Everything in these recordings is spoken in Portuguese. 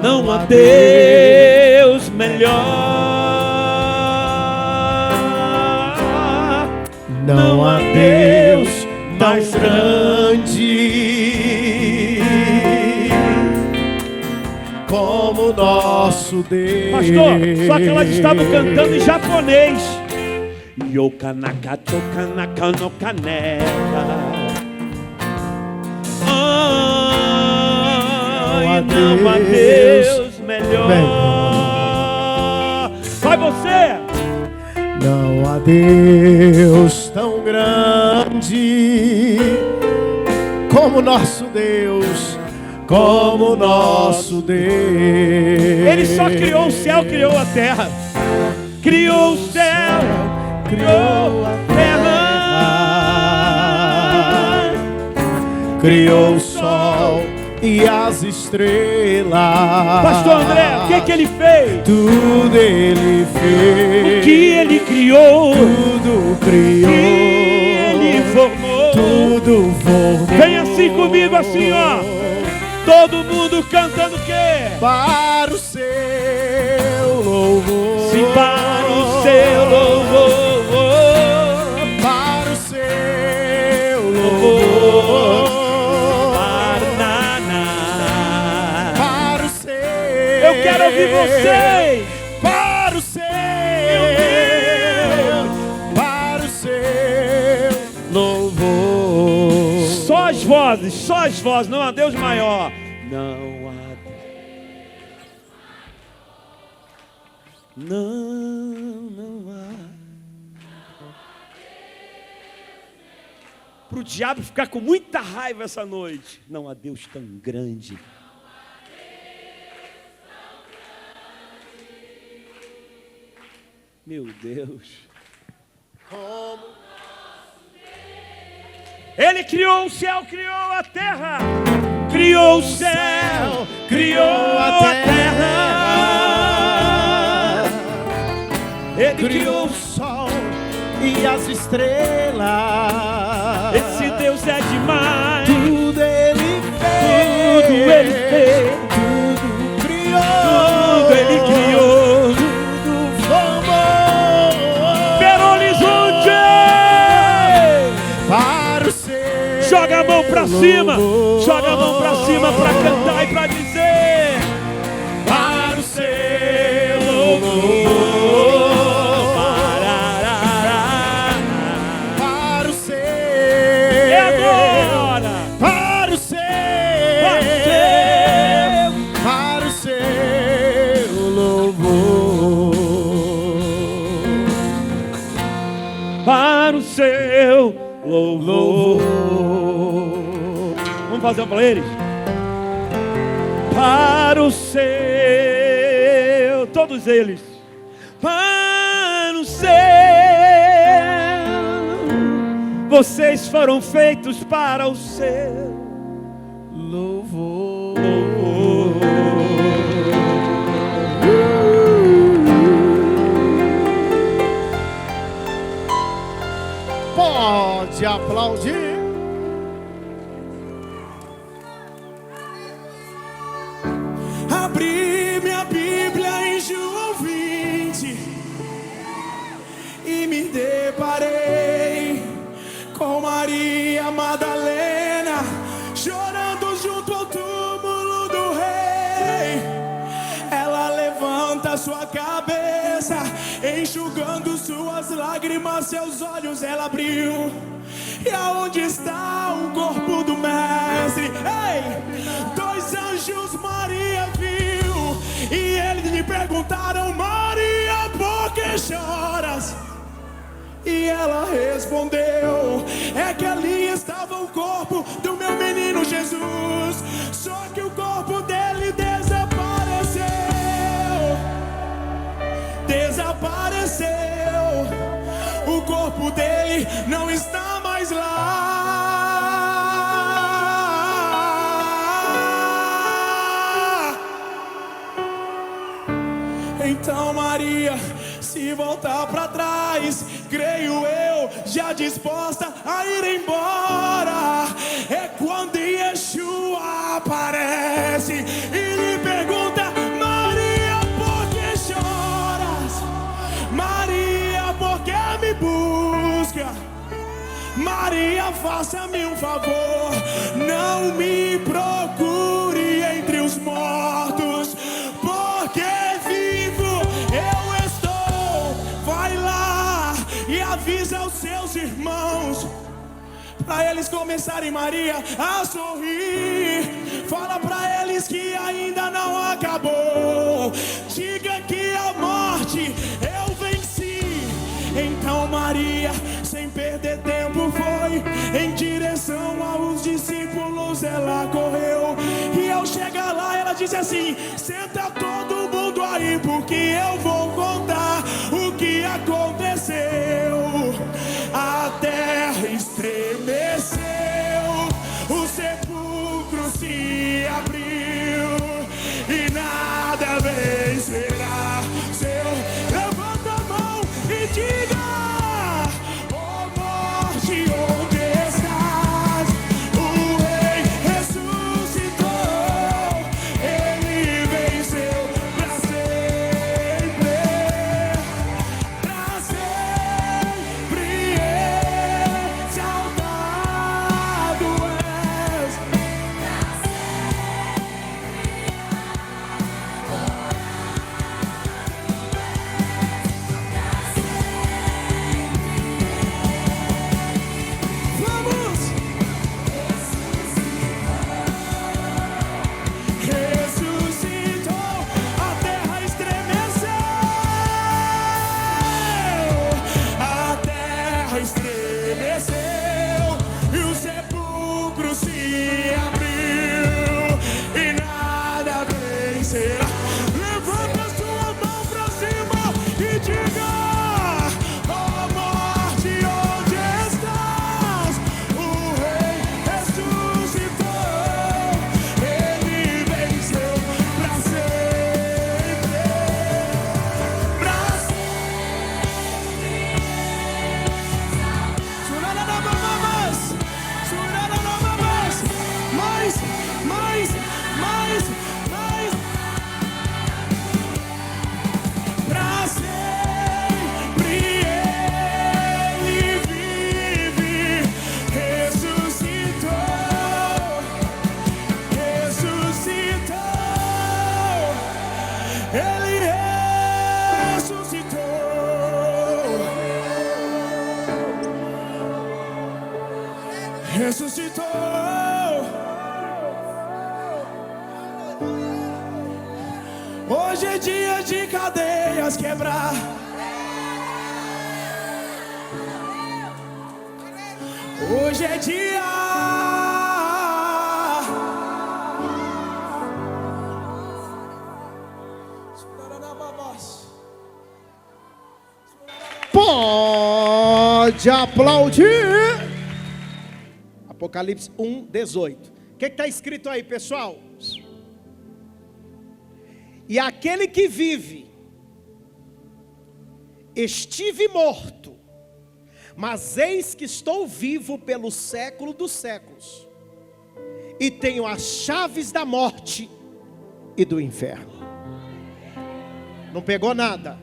Não há Deus melhor. Não há Deus mais grande como o nosso Deus. Pastor, só que elas estavam cantando em japonês. Yokanaka tokanaka no kaneka. Não há Deus melhor. Vai você. Não há Deus tão grande como nosso Deus, como nosso Deus. Ele só criou o céu, criou a terra. Criou o céu, criou a terra. Criou o sol e as estrelas. Pastor André, o que ele fez? Tudo ele fez. O que ele criou? Tudo criou. O que ele formou? Tudo formou. Vem assim comigo, assim, ó. Todo mundo cantando o quê? Para o seu louvor. Sim, para o seu louvor. Para o seu louvor. Para o seu. Eu quero ouvir vocês. Para o seu. Para o seu louvor. Só as vozes, não há Deus maior. Não há Deus. Não há. Para o diabo ficar com muita raiva essa noite. Não há Deus tão grande. Meu Deus. Como Ele criou o céu, criou a terra. Criou o céu, criou a terra. Ele criou o sol e as estrelas. Esse Deus é demais. Tudo ele fez. Tudo ele fez. Tudo criou. Tudo ele criou. Tudo formou. Belo Horizonte. Para o seu. Joga a mão pra cima. louvor. Joga a mão pra cima pra cantar e pra dizer. Para o seu louvor. Para o seu. É agora. Para o seu. Para o seu louvor. Para o seu louvor. Vamos fazer para eles. Para o seu, todos eles. Para o seu. Vocês foram feitos para o seu Louvor. Pode aplaudir. Abri minha Bíblia em João 20 e me deparei com Maria Madalena chorando junto ao túmulo do rei. Ela levanta sua cabeça, enxugando suas lágrimas, seus olhos ela abriu. E aonde está o corpo do mestre? Ei! Dois anjos Maria viu, e eles lhe perguntaram: Maria, por que choras? E ela respondeu: é que ali estava o corpo do meu menino Jesus, só que o corpo dele desapareceu. Desapareceu. O corpo dele não está mais lá. Então Maria se voltar para trás, creio eu, já disposta a ir embora. É quando Yeshua aparece e lhe pergunta: faça-me um favor, não me procure entre os mortos, porque vivo eu estou. Vai lá e avisa os seus irmãos, para eles começarem, Maria, a sorrir. Fala para eles que ainda não acabou. Diga que a morte eu venci. Então Maria, sem perder tempo, foi em direção aos discípulos. Ela correu e ao chegar lá ela disse assim: senta todo mundo aí, porque eu vou contar o que aconteceu. A terra estremeceu, o sepulcro se abriu e nada vencerá seu. Levanta a mão e diga: ó morte, onde estás? O rei ressuscitou, ele venceu pra sempre, pra sempre exaltado és. Vamos! Ressuscitou, a terra estremeceu, a terra estremeceu e o sepulcro se abriu e nada vencerá. Levanta sua mão pra cima e diga: ó morte, onde estás? O rei ressuscitou, ele venceu pra sempre, pra sempre. Surararababas, surararababas. Mais, mais, mais, mais. Pra sempre ele vive, ressuscitou, ressuscitou, ele ressuscitou, ressuscitou. Hoje é dia de cadeias quebrar. Hoje é dia. Pode aplaudir. Apocalipse 1:18. O que está escrito aí, pessoal? E aquele que vive, estive morto, mas eis que estou vivo pelo século dos séculos, e tenho as chaves da morte e do inferno. Não pegou nada.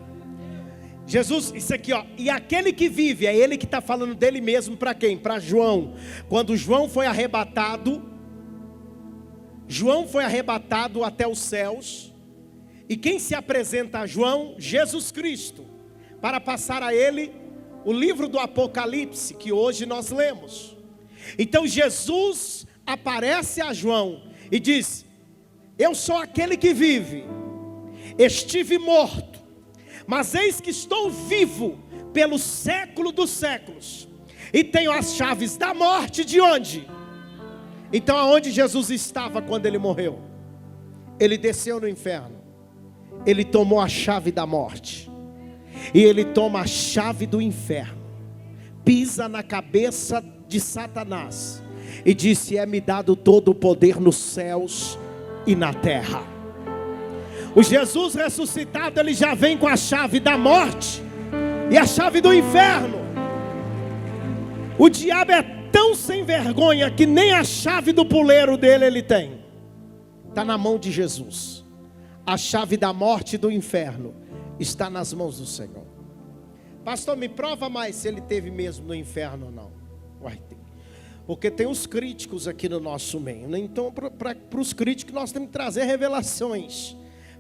Jesus, isso aqui ó, e aquele que vive, é ele que está falando dele mesmo para quem? Para João. Quando João foi arrebatado até os céus. E quem se apresenta a João? Jesus Cristo, para passar a ele o livro do Apocalipse, que hoje nós lemos. Então Jesus aparece a João e diz: eu sou aquele que vive, estive morto, mas eis que estou vivo pelo século dos séculos, e tenho as chaves da morte. De onde? Então aonde Jesus estava quando ele morreu? Ele desceu no inferno. Ele tomou a chave da morte, e ele toma a chave do inferno, pisa na cabeça de Satanás e disse: é-me dado todo o poder nos céus e na terra. O Jesus ressuscitado, ele já vem com a chave da morte e a chave do inferno. O diabo é tão sem vergonha que nem a chave do puleiro dele ele tem. Está na mão de Jesus. A chave da morte e do inferno está nas mãos do Senhor. Pastor, me prova mais se ele teve mesmo no inferno ou não. Porque tem os críticos aqui no nosso meio, né? Então para os críticos nós temos que trazer revelações.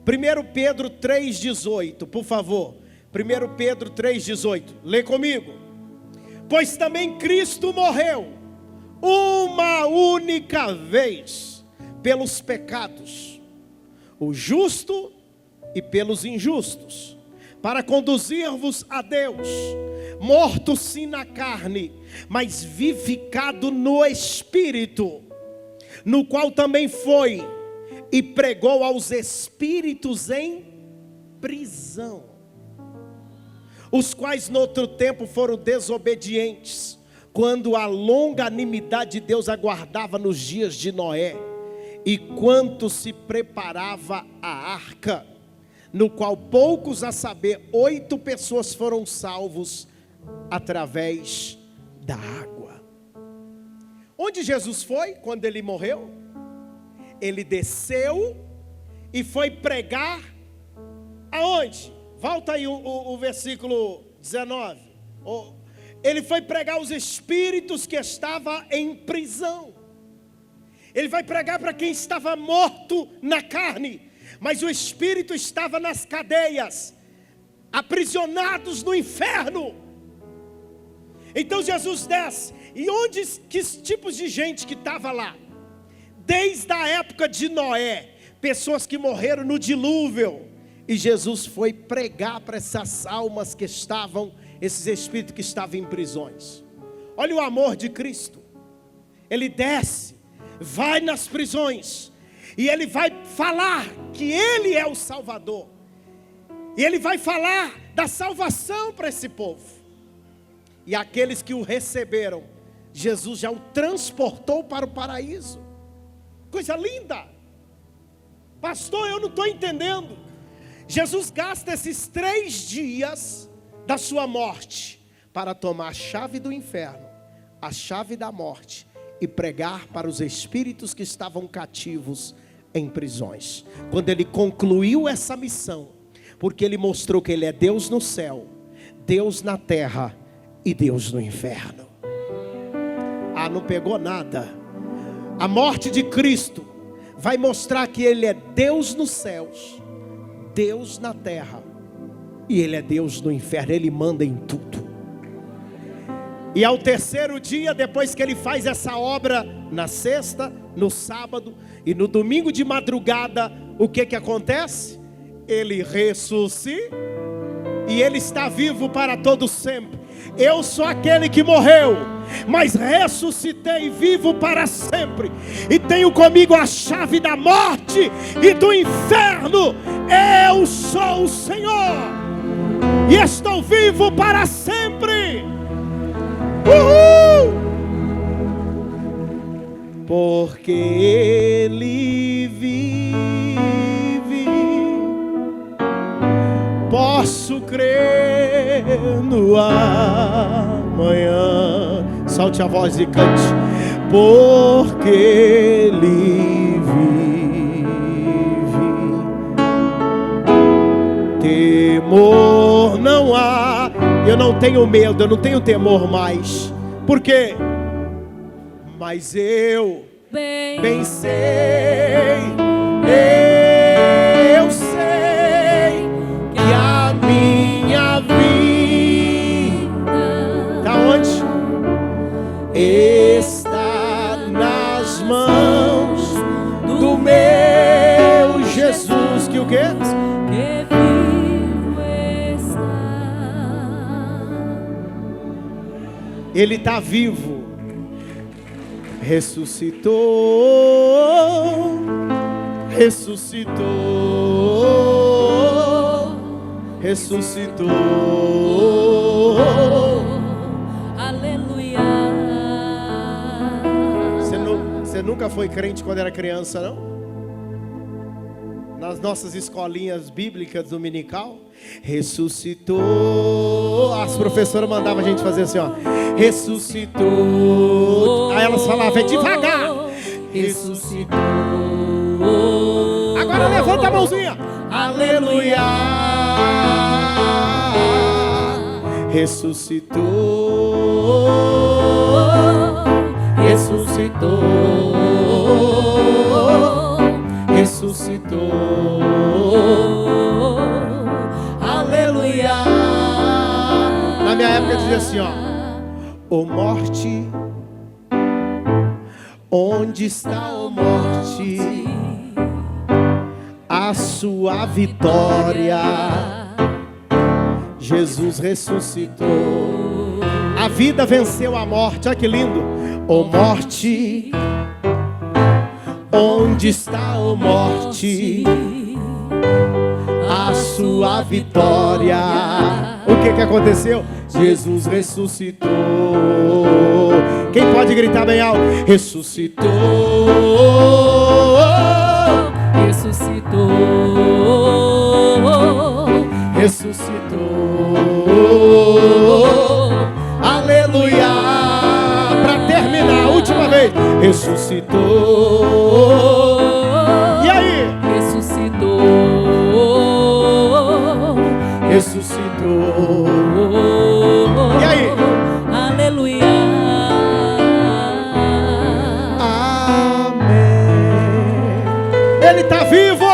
1 Pedro 3,18, por favor. 1 Pedro 3,18, lê comigo. Pois também Cristo morreu uma única vez pelos pecados, o justo e pelos injustos, para conduzir-vos a Deus, morto sim na carne, mas vivificado no Espírito, no qual também foi e pregou aos espíritos em prisão, os quais no outro tempo foram desobedientes, quando a longanimidade de Deus aguardava nos dias de Noé, e quanto se preparava a arca, no qual poucos, a saber, 8 pessoas foram salvos através da água. Onde Jesus foi quando ele morreu? Ele desceu e foi pregar aonde? Volta aí o versículo 19. Ele foi pregar os espíritos que estavam em prisão. Ele vai pregar para quem estava morto na carne, mas o espírito estava nas cadeias, aprisionados no inferno. Então Jesus desce. E que tipos de gente que estava lá? Desde a época de Noé, pessoas que morreram no dilúvio. E Jesus foi pregar para essas almas que estavam, esses espíritos que estavam em prisões. Olha o amor de Cristo. Ele desce, vai nas prisões, e ele vai falar que ele é o Salvador. E ele vai falar da salvação para esse povo. E aqueles que o receberam, Jesus já o transportou para o paraíso. Coisa linda. Pastor, eu não estou entendendo. Jesus gasta esses 3 dias da sua morte para tomar a chave do inferno, a chave da morte, e pregar para os espíritos que estavam cativos em prisões. Quando ele concluiu essa missão, porque ele mostrou que ele é Deus no céu, Deus na terra e Deus no inferno. Não pegou nada. A morte de Cristo vai mostrar que ele é Deus nos céus, Deus na terra, e ele é Deus no inferno. Ele manda em tudo. E ao terceiro dia, depois que ele faz essa obra, na sexta, no sábado e no domingo de madrugada, o que acontece? Ele ressuscita e ele está vivo para todo sempre. Eu sou aquele que morreu, mas ressuscitei vivo para sempre, e tenho comigo a chave da morte e do inferno. Eu sou o Senhor e estou vivo para sempre. Uhul! Porque Ele vive, posso crer no amanhã. Solte a voz e cante. Porque Ele vive, temor não há. Eu não tenho medo, eu não tenho temor mais. Por quê? Mas eu bem sei, eu sei que a minha vida tá onde? Está nas mãos do meu Jesus. Que o quê? Que vivo está. Ele está vivo. Ressuscitou, ressuscitou, ressuscitou. Aleluia. Você nunca foi crente quando era criança, não? Nas nossas escolinhas bíblicas dominical, ressuscitou. As professoras mandavam a gente fazer assim, ó. Ressuscitou. Aí elas falavam, é devagar. Ressuscitou. Agora levanta a mãozinha. Aleluia. Ressuscitou. ressuscitou, aleluia. Na minha época dizia assim, ó: ô morte, onde está, ô morte, a sua vitória? Jesus ressuscitou, a vida venceu a morte. Olha que lindo. Ô morte, onde está, ô morte, a sua vitória? O que aconteceu? Jesus ressuscitou. Quem pode gritar bem alto? Ressuscitou, ressuscitou, ressuscitou, aleluia. Para terminar, a última vez. Ressuscitou. E aí? ressuscitou, Ressuscitou. E aí? aleluia. Amém. Ele está vivo.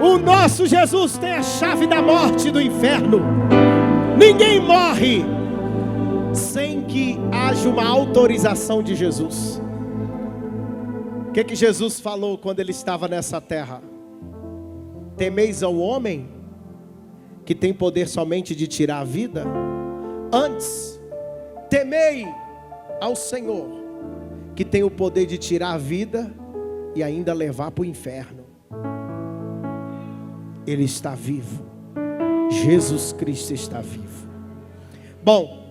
O nosso Jesus tem a chave da morte e do inferno. Ninguém morre sem que haja uma autorização de Jesus. O que Jesus falou quando ele estava nessa terra? Temeis ao homem que tem poder somente de tirar a vida? Antes, temei ao Senhor que tem o poder de tirar a vida e ainda levar para o inferno. Ele está vivo. Jesus Cristo está vivo. Bom,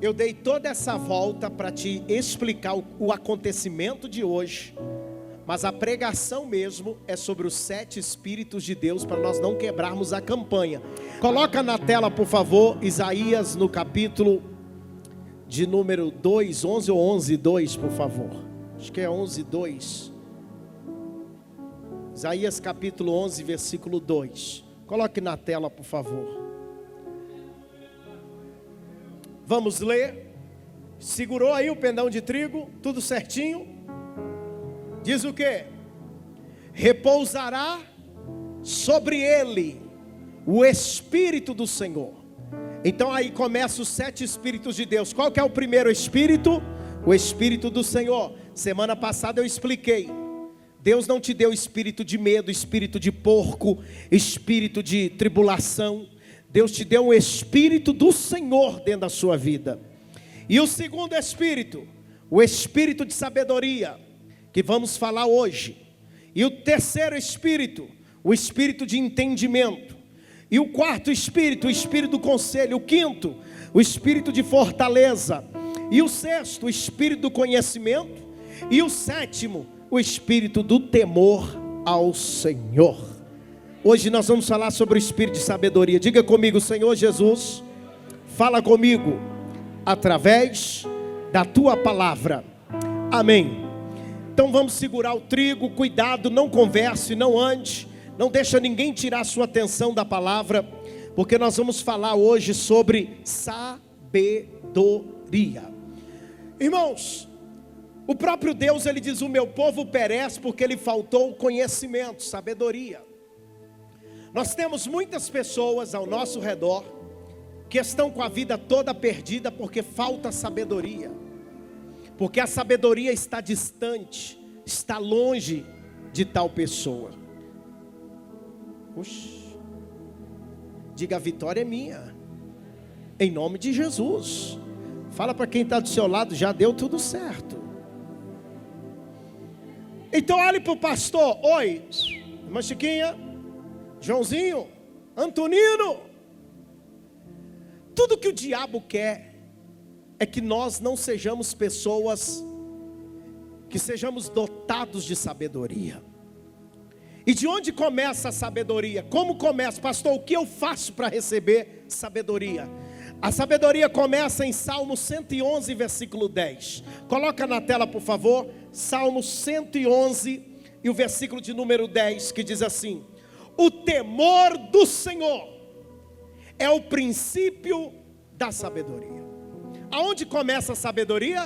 eu dei toda essa volta para te explicar o acontecimento de hoje, mas a pregação mesmo é sobre os 7 Espíritos de Deus, para nós não quebrarmos a campanha. Coloca na tela, por favor, Isaías no capítulo de número 2, 11 ou 11, 2, por favor. Acho que é 11, 2. Isaías capítulo 11, versículo 2. Coloque na tela, por favor. Vamos ler. Segurou aí o pendão de trigo, tudo certinho? Diz o quê? Repousará sobre ele o Espírito do Senhor. Então aí começa os 7 Espíritos de Deus. Qual que é o primeiro Espírito? O Espírito do Senhor. Semana passada eu expliquei. Deus não te deu espírito de medo, espírito de porco, espírito de tribulação. Deus te deu um Espírito do Senhor dentro da sua vida. E o segundo Espírito, o Espírito de sabedoria, que vamos falar hoje. E o terceiro Espírito, o Espírito de entendimento. E o quarto Espírito, o Espírito do conselho. O quinto, o Espírito de fortaleza. E o sexto, o Espírito do conhecimento. E o sétimo, o Espírito do temor ao Senhor. Hoje nós vamos falar sobre o Espírito de sabedoria. Diga comigo: Senhor Jesus, fala comigo através da tua palavra. Amém. Então vamos segurar o trigo. Cuidado, não converse, não ande, não deixa ninguém tirar a sua atenção da palavra, porque nós vamos falar hoje sobre sabedoria. Irmãos, o próprio Deus, ele diz: o meu povo perece porque lhe faltou conhecimento, sabedoria. Nós temos muitas pessoas ao nosso redor que estão com a vida toda perdida porque falta sabedoria. Porque a sabedoria está distante, está longe de tal pessoa. Oxi. Diga: a vitória é minha, em nome de Jesus. Fala para quem está do seu lado: já deu tudo certo. Então olhe para o pastor: oi, irmã Chiquinha, Joãozinho, Antonino. Tudo que o diabo quer é que nós não sejamos pessoas que sejamos dotados de sabedoria. E de onde começa a sabedoria? Como começa? Pastor, o que eu faço para receber sabedoria? A sabedoria começa em Salmo 111, versículo 10. Coloca na tela, por favor, Salmo 111 e o versículo de número 10, que diz assim: o temor do Senhor é o princípio da sabedoria. aonde começa a sabedoria?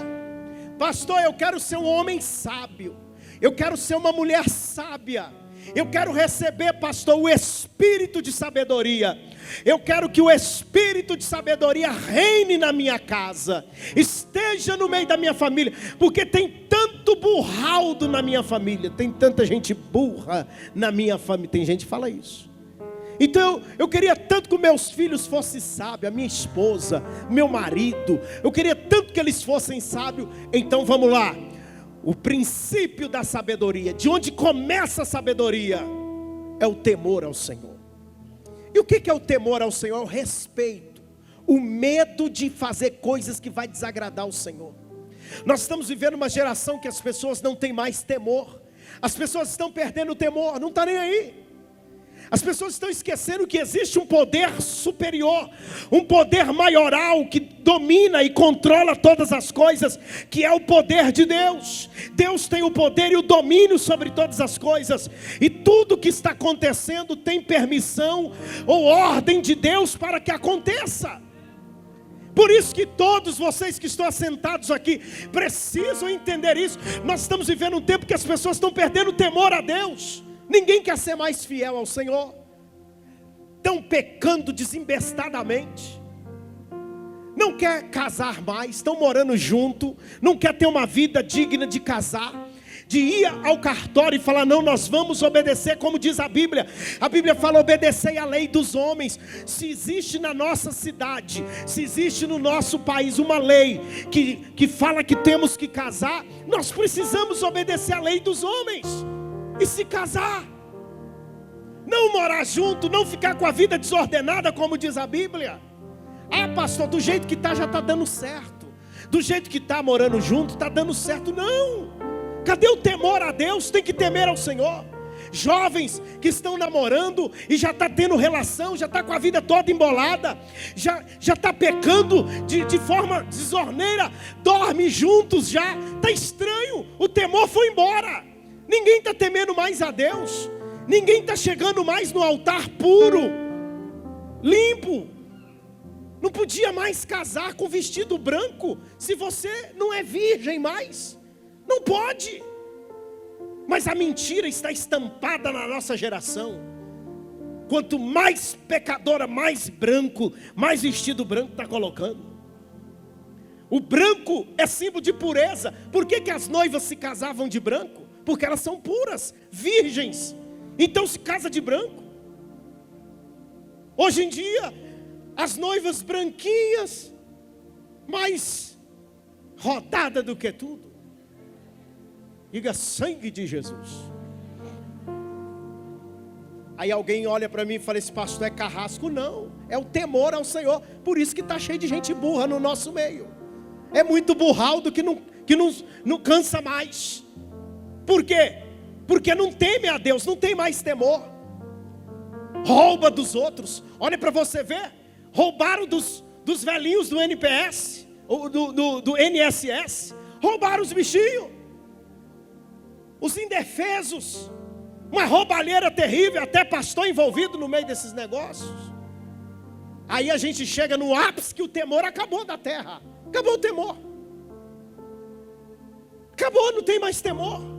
Pastor, eu quero ser um homem sábio, eu quero ser uma mulher sábia, eu quero receber, pastor, o espírito de sabedoria. Eu quero que o espírito de sabedoria reine na minha casa, esteja no meio da minha família, porque tem tanto burraldo na minha família, tem tanta gente burra na minha família. Tem gente que fala isso. Então eu queria tanto que meus filhos fossem sábios, a minha esposa, meu marido, eu queria tanto que eles fossem sábios. Então vamos lá. O princípio da sabedoria, de onde começa a sabedoria, é o temor ao Senhor. E o que é o temor ao Senhor? É o respeito, o medo de fazer coisas que vai desagradar o Senhor. Nós estamos vivendo uma geração que as pessoas não têm mais temor. As pessoas estão perdendo o temor, não está nem aí. As pessoas estão esquecendo que existe um poder superior, um poder maioral que domina e controla todas as coisas, que é o poder de Deus. Deus tem o poder e o domínio sobre todas as coisas, e tudo que está acontecendo tem permissão ou ordem de Deus para que aconteça. Por isso que todos vocês que estão assentados aqui precisam entender isso. Nós estamos vivendo um tempo que as pessoas estão perdendo o temor a Deus. Ninguém quer ser mais fiel ao Senhor. Estão pecando desembestadamente. Não quer casar mais, estão morando junto, não quer ter uma vida digna de casar, de ir ao cartório e falar, não, nós vamos obedecer, como diz a Bíblia. A Bíblia fala, obedecei a lei dos homens. Se existe na nossa cidade, se existe no nosso país uma lei que fala que temos que casar, nós precisamos obedecer a lei dos homens e se casar. Não morar junto, não ficar com a vida desordenada, como diz a Bíblia. Ah, pastor, do jeito que está já está dando certo, do jeito que está morando junto está dando certo. Não, cadê o temor a Deus? Tem que temer ao Senhor. Jovens que estão namorando e já está tendo relação, já está com a vida toda embolada, já está pecando de forma desorneira, dorme juntos já, está estranho, o temor foi embora. Ninguém está temendo mais a Deus, ninguém está chegando mais no altar puro, limpo. Não podia mais casar com vestido branco, se você não é virgem mais, não pode. Mas a mentira está estampada na nossa geração. Quanto mais pecadora, mais branco, mais vestido branco está colocando. O branco é símbolo de pureza. Por que as noivas se casavam de branco? Porque elas são puras, virgens. Então se casa de branco. Hoje em dia, as noivas branquinhas, mais rodada do que tudo. Diga, sangue de Jesus. Aí alguém olha para mim e fala, esse pastor é carrasco. Não, é o temor ao Senhor. Por isso que está cheio de gente burra no nosso meio. É muito burraldo que não cansa mais. Por quê? Porque não teme a Deus, não tem mais temor. Rouba dos outros. Olha para você ver. Roubaram dos velhinhos do NPS, do NSS. Roubaram os bichinhos, os indefesos. Uma roubalheira terrível, até pastor envolvido no meio desses negócios. Aí a gente chega no ápice que o temor acabou da terra. Acabou o temor. Acabou, não tem mais temor.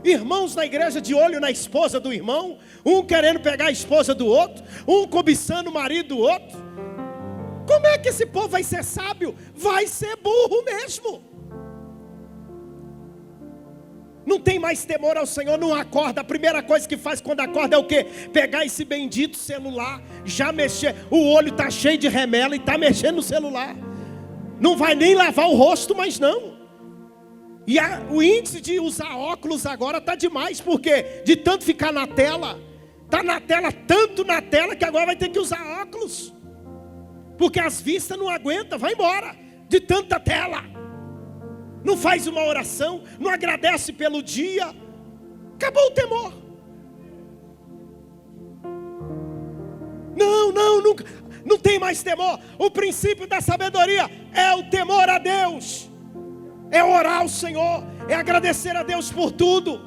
Irmãos na igreja de olho na esposa do irmão, um querendo pegar a esposa do outro, um cobiçando o marido do outro. Como é que esse povo vai ser sábio? Vai ser burro mesmo. Não tem mais temor ao Senhor, não acorda. A primeira coisa que faz quando acorda é o quê? Pegar esse bendito celular, já mexer, o olho está cheio de remela e está mexendo no celular. Não vai nem lavar o rosto, mas não. E o índice de usar óculos agora está demais, porque de tanto ficar na tela, está na tela, tanto na tela, que agora vai ter que usar óculos, porque as vistas não aguentam, vai embora, de tanta tela. Não faz uma oração, não agradece pelo dia, acabou o temor. Não tem mais temor. O princípio da sabedoria é o temor a Deus, é orar ao Senhor, é agradecer a Deus por tudo.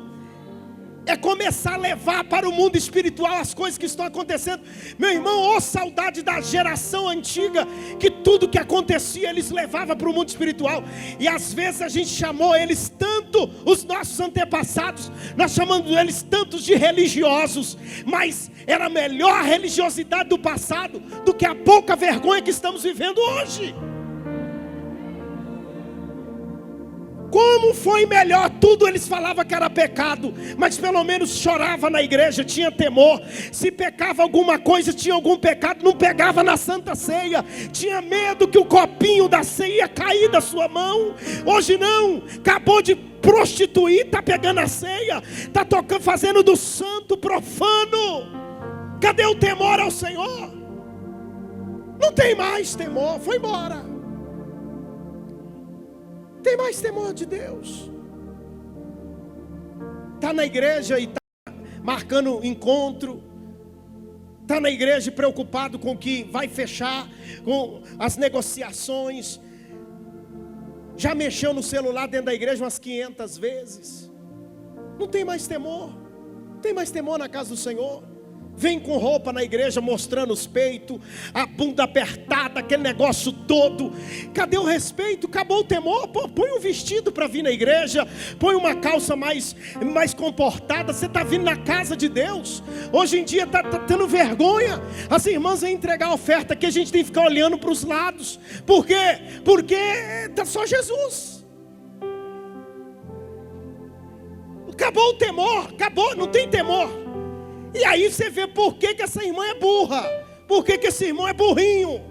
É começar a levar para o mundo espiritual as coisas que estão acontecendo. Meu irmão, saudade da geração antiga, que tudo que acontecia eles levavam para o mundo espiritual. E às vezes a gente chamou eles tanto, os nossos antepassados, nós chamamos eles tantos de religiosos. Mas era melhor a religiosidade do passado do que a pouca vergonha que estamos vivendo hoje. Como foi melhor? Tudo eles falavam que era pecado, mas pelo menos chorava na igreja, tinha temor. Se pecava alguma coisa, tinha algum pecado, não pegava na Santa Ceia. Tinha medo que o copinho da ceia ia cair da sua mão. Hoje não, acabou de prostituir, está pegando a ceia, está tocando, fazendo do santo profano. Cadê o temor ao Senhor? Não tem mais temor, foi embora. Tem mais temor de Deus. Está na igreja e está marcando encontro. Está na igreja preocupado com o que vai fechar, com as negociações. Já mexeu no celular dentro da igreja umas 500 vezes. Não tem mais temor. Não tem mais temor na casa do Senhor. Vem com roupa na igreja mostrando os peitos, a bunda apertada, aquele negócio todo. Cadê o respeito? Acabou o temor. Pô, põe um vestido para vir na igreja, põe uma calça mais comportada. Você está vindo na casa de Deus. Hoje em dia está tendo vergonha. As irmãs vêm entregar a oferta que a gente tem que ficar olhando para os lados. Por quê? Porque está só Jesus. Acabou o temor, acabou, não tem temor. E aí você vê por que essa irmã é burra, por que esse irmão é burrinho.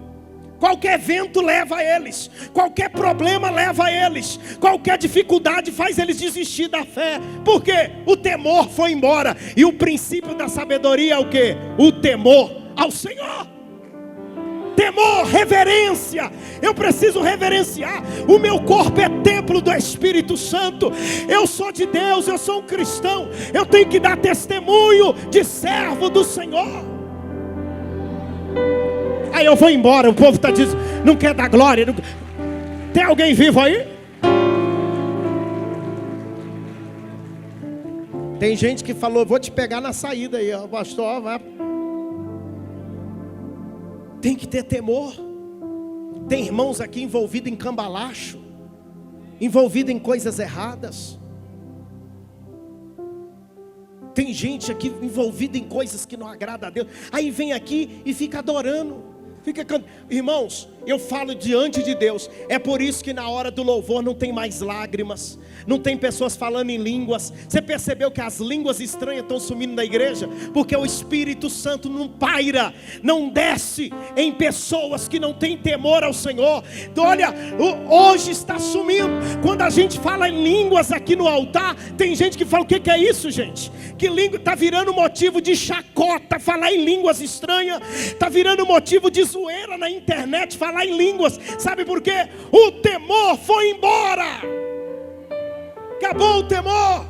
Qualquer vento leva eles, qualquer problema leva eles, qualquer dificuldade faz eles desistir da fé. Por quê? O temor foi embora. E o princípio da sabedoria é o quê? O temor ao Senhor. Temor, reverência. Eu preciso reverenciar. O meu corpo é templo do Espírito Santo. Eu sou de Deus, eu sou um cristão. Eu tenho que dar testemunho de servo do Senhor. Aí eu vou embora, o povo está dizendo, não quer dar glória. Não... Tem alguém vivo aí? Tem gente que falou, vou te pegar na saída aí, ó, pastor, vai. Tem que ter temor. Tem irmãos aqui envolvidos em cambalacho, envolvidos em coisas erradas. Tem gente aqui envolvida em coisas que não agradam a Deus. Aí vem aqui e fica adorando. Irmãos, eu falo diante de Deus. É por isso que na hora do louvor não tem mais lágrimas, não tem pessoas falando em línguas. Você percebeu que as línguas estranhas estão sumindo da igreja? Porque o Espírito Santo não paira, não desce em pessoas que não têm temor ao Senhor. Olha, hoje está sumindo. Quando a gente fala em línguas aqui no altar, tem gente que fala, o que é isso, gente? Que língua? Está virando motivo de chacota falar em línguas estranhas. Está virando motivo de zoeira na internet falar em línguas. Sabe por quê? O temor foi embora. Acabou o temor.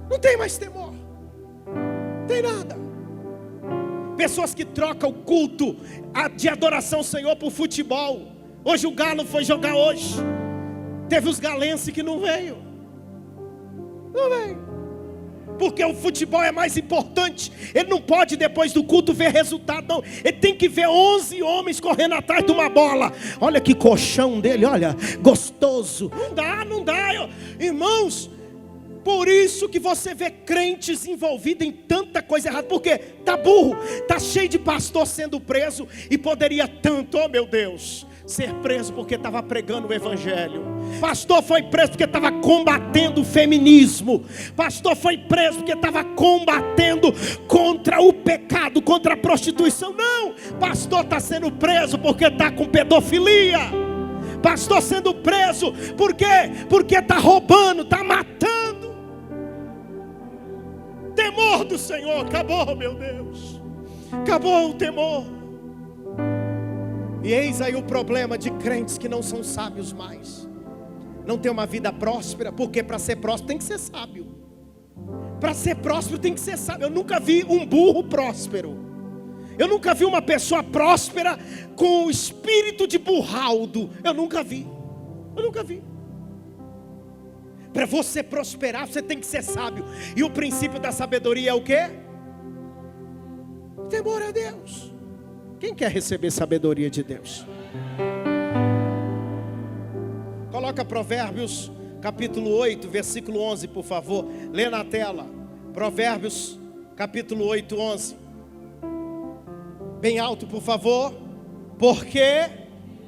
Não tem mais temor. Não tem nada. Pessoas que trocam o culto de adoração ao Senhor por futebol. Hoje o Galo foi jogar hoje. Teve os galenses que não veio. Não veio. Porque o futebol é mais importante. Ele não pode depois do culto ver resultado, não. Ele tem que ver 11 homens correndo atrás de uma bola. Olha que colchão dele, olha, gostoso. Não dá. Irmãos, por isso que você vê crentes envolvidos em tanta coisa errada. Porque tá burro, tá cheio de pastor sendo preso. E poderia tanto, oh meu Deus, ser preso porque estava pregando o evangelho. Pastor foi preso porque estava combatendo o feminismo. Pastor foi preso porque estava combatendo contra o pecado, contra a prostituição. Não, pastor está sendo preso porque está com pedofilia. Pastor sendo preso por quê? Porque está roubando, está matando. Temor do Senhor, acabou, meu Deus. Acabou o temor. E eis aí o problema de crentes que não são sábios mais. Não tem uma vida próspera, porque para ser próspero tem que ser sábio. Para ser próspero tem que ser sábio. Eu nunca vi um burro próspero. Eu nunca vi uma pessoa próspera com o espírito de burraldo. Eu nunca vi. Para você prosperar, você tem que ser sábio. E o princípio da sabedoria é o quê? Temor a Deus. Quem quer receber sabedoria de Deus? Coloca Provérbios capítulo 8, versículo 11, por favor. Lê na tela. Provérbios capítulo 8, 11. Bem alto, por favor. Porque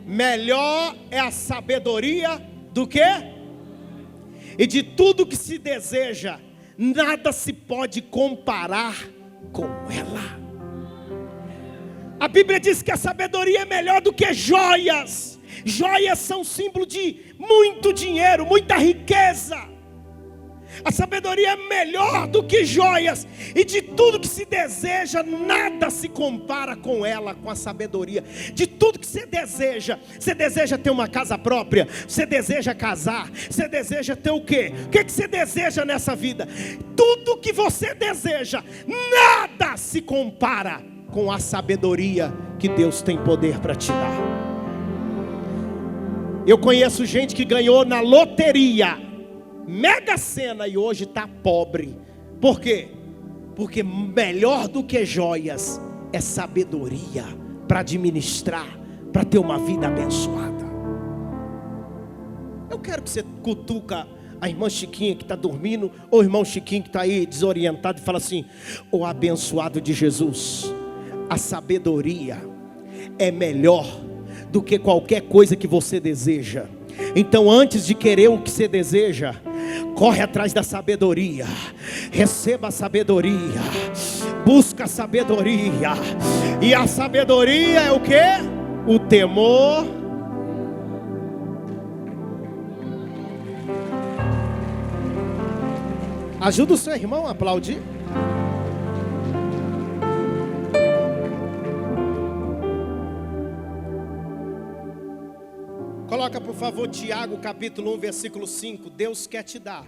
melhor é a sabedoria do que? E de tudo que se deseja, nada se pode comparar com ela. A Bíblia diz que a sabedoria é melhor do que joias. Joias são símbolo de muito dinheiro, muita riqueza. A sabedoria é melhor do que joias. E de tudo que se deseja, nada se compara com ela, com a sabedoria. De tudo que você deseja ter uma casa própria, você deseja casar, você deseja ter o quê? O que você deseja nessa vida? Tudo que você deseja, nada se compara com a sabedoria que Deus tem poder para te dar. Eu conheço gente que ganhou na loteria, Mega Sena, e hoje está pobre. Por quê? Porque melhor do que joias é sabedoria para administrar, para ter uma vida abençoada. Eu quero que você cutuca a irmã Chiquinha que está dormindo, ou o irmão Chiquinho que está aí desorientado, e fala assim: o abençoado de Jesus, a sabedoria é melhor do que qualquer coisa que você deseja. Então, antes de querer o que você deseja, corre atrás da sabedoria. Receba a sabedoria. Busca a sabedoria. E a sabedoria é o quê? O temor. Ajuda o seu irmão a aplaudir. Coloca por favor Tiago capítulo 1 versículo 5. Deus quer te dar.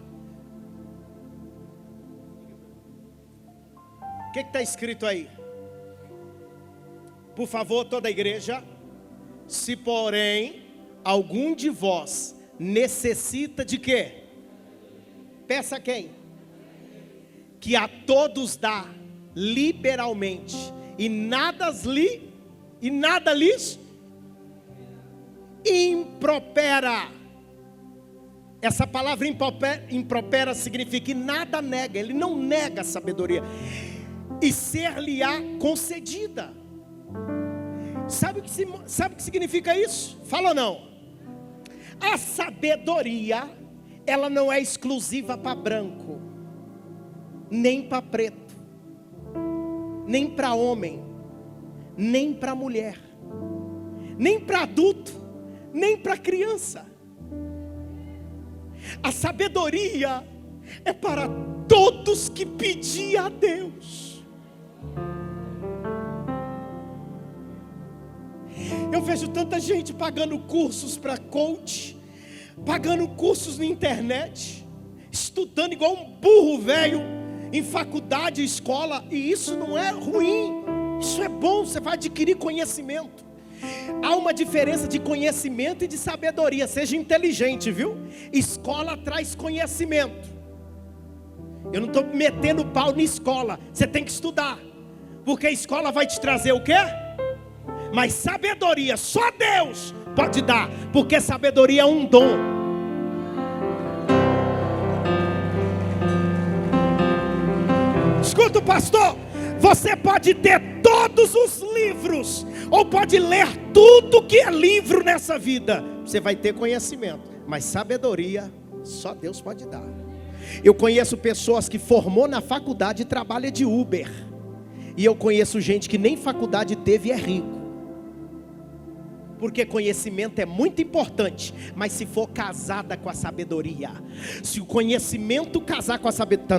O que está escrito aí? Por favor, toda a igreja. Se porém algum de vós necessita de quê? Peça a quem? Que a todos dá liberalmente, e nada lhes impropera. Essa palavra impropera significa que nada nega. Ele não nega a sabedoria, e ser-lhe-á concedida. Sabe o que significa isso? Fala ou não? A sabedoria, ela não é exclusiva para branco, nem para preto, nem para homem, nem para mulher, nem para adulto, nem para criança. A sabedoria é para todos que pediam a Deus. Eu vejo tanta gente pagando cursos para coach, pagando cursos na internet, estudando igual um burro velho em faculdade, escola. E isso não é ruim, isso é bom, você vai adquirir conhecimento. Há uma diferença de conhecimento e de sabedoria. Seja inteligente, viu? Escola traz conhecimento. Eu não estou metendo pau na escola. Você tem que estudar, porque a escola vai te trazer o quê? Mas sabedoria só Deus pode dar, porque sabedoria é um dom. Escuta o pastor. Você pode ter todos os livros, ou pode ler tudo que é livro nessa vida. Você vai ter conhecimento, mas sabedoria só Deus pode dar. Eu conheço pessoas que formou na faculdade e trabalha de Uber. E eu conheço gente que nem faculdade teve e é rico. Porque conhecimento é muito importante, mas se for casada com a sabedoria, se o conhecimento casar com a sabedoria,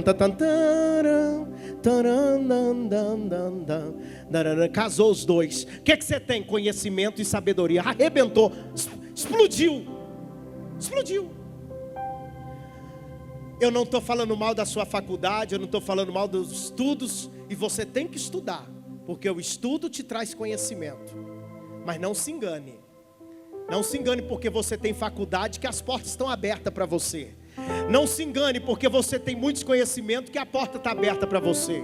casou os dois. O que você tem? Conhecimento e sabedoria. Arrebentou, explodiu. Eu não estou falando mal da sua faculdade, eu não estou falando mal dos estudos. E você tem que estudar, porque o estudo te traz conhecimento. Mas não se engane. Não se engane porque você tem faculdade que as portas estão abertas para você. Não se engane, porque você tem muitos conhecimentos que a porta está aberta para você.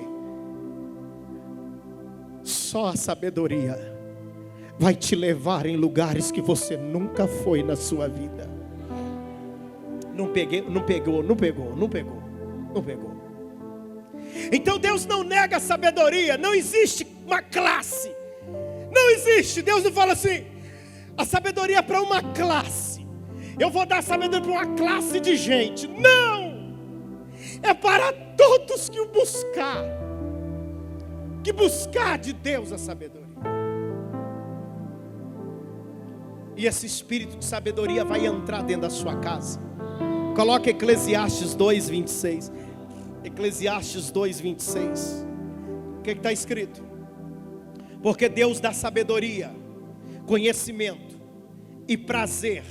Só a sabedoria vai te levar em lugares que você nunca foi na sua vida. Não pegou. Então Deus não nega a sabedoria. Não existe uma classe. Não existe. Deus não fala assim: a sabedoria é para uma classe. Eu vou dar sabedoria para uma classe de gente. Não! É para todos que o buscar. Que buscar de Deus a sabedoria. E esse espírito de sabedoria vai entrar dentro da sua casa. Coloque Eclesiastes 2:26. Eclesiastes 2:26. O que está escrito? Porque Deus dá sabedoria, conhecimento e prazer